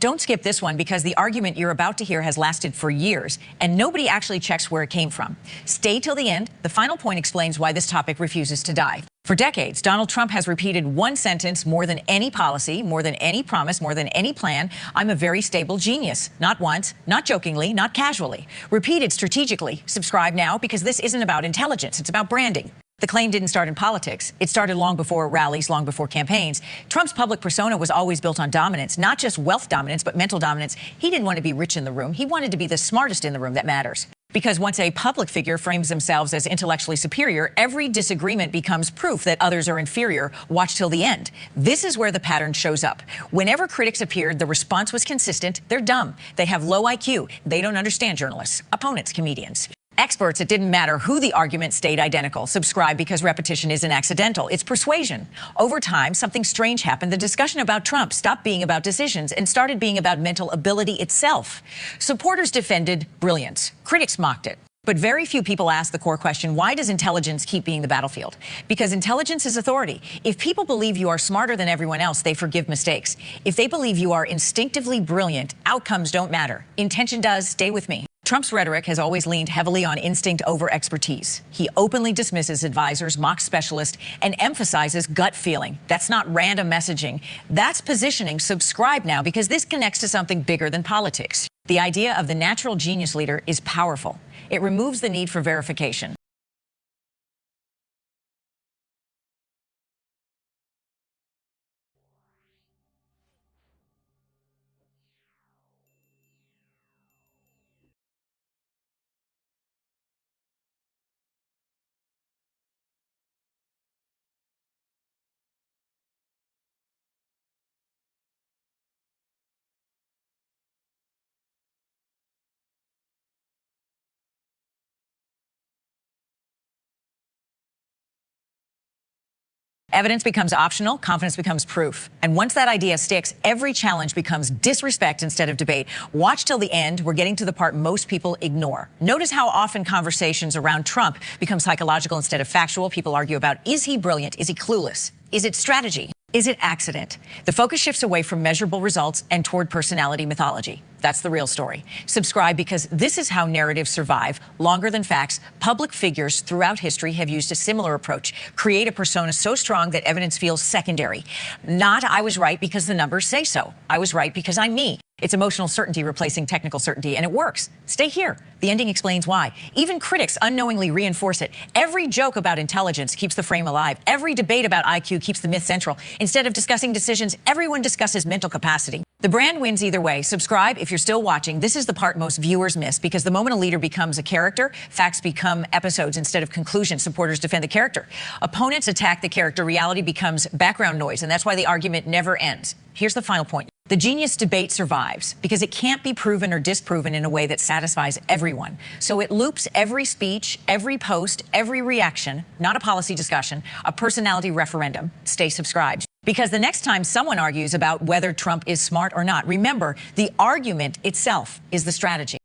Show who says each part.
Speaker 1: Don't skip this one because the argument you're about to hear has lasted for years and nobody actually checks where it came from. Stay till the end. The final point explains why this topic refuses to die. For decades, Donald Trump has repeated one sentence more than any policy, more than any promise, more than any plan. I'm a very stable genius. Not once, not jokingly, not casually. Repeated strategically. Subscribe now because this isn't about intelligence. It's about branding. The claim didn't start in politics. It started long before rallies, long before campaigns. Trump's public persona was always built on dominance, not just wealth dominance, but mental dominance. He didn't want to be rich in the room. He wanted to be the smartest in the room that matters. Because once a public figure frames themselves as intellectually superior, every disagreement becomes proof that others are inferior. Watch till the end. This is where the pattern shows up. Whenever critics appeared, the response was consistent. They're dumb. They have low IQ. They don't understand journalists, opponents, comedians. Experts, it didn't matter who the argument stayed identical. Subscribe because repetition isn't accidental. It's persuasion. Over time, something strange happened. The discussion about Trump stopped being about decisions and started being about mental ability itself. Supporters defended brilliance. Critics mocked it. But very few people ask the core question, why does intelligence keep being the battlefield? Because intelligence is authority. If people believe you are smarter than everyone else, they forgive mistakes. If they believe you are instinctively brilliant, outcomes don't matter. Intention does. Stay with me. Trump's rhetoric has always leaned heavily on instinct over expertise. He openly dismisses advisors, mocks specialists, and emphasizes gut feeling. That's not random messaging. That's positioning. Subscribe now because this connects to something bigger than politics. The idea of the natural genius leader is powerful. It removes the need for verification. Evidence becomes optional, confidence becomes proof. And once that idea sticks, every challenge becomes disrespect instead of debate. Watch till the end. We're getting to the part most people ignore. Notice how often conversations around Trump become psychological instead of factual. People argue about, is he brilliant? Is he clueless? Is it strategy? Is it accident? The focus shifts away from measurable results and toward personality mythology. That's the real story. Subscribe because this is how narratives survive. Longer than facts, public figures throughout history have used a similar approach. Create a persona so strong that evidence feels secondary. Not, I was right because the numbers say so. I was right because I'm me. It's emotional certainty replacing technical certainty, and it works. Stay here. The ending explains why. Even critics unknowingly reinforce it. Every joke about intelligence keeps the frame alive. Every debate about IQ keeps the myth central. Instead of discussing decisions, everyone discusses mental capacity. The brand wins either way. Subscribe if you're still watching. This is the part most viewers miss because the moment a leader becomes a character, facts become episodes instead of conclusions. Supporters defend the character. Opponents attack the character. Reality becomes background noise, and that's why the argument never ends. Here's the final point. The genius debate survives because it can't be proven or disproven in a way that satisfies everyone. So it loops every speech, every post, every reaction, not a policy discussion, a personality referendum. Stay subscribed. Because the next time someone argues about whether Trump is smart or not, remember, the argument itself is the strategy.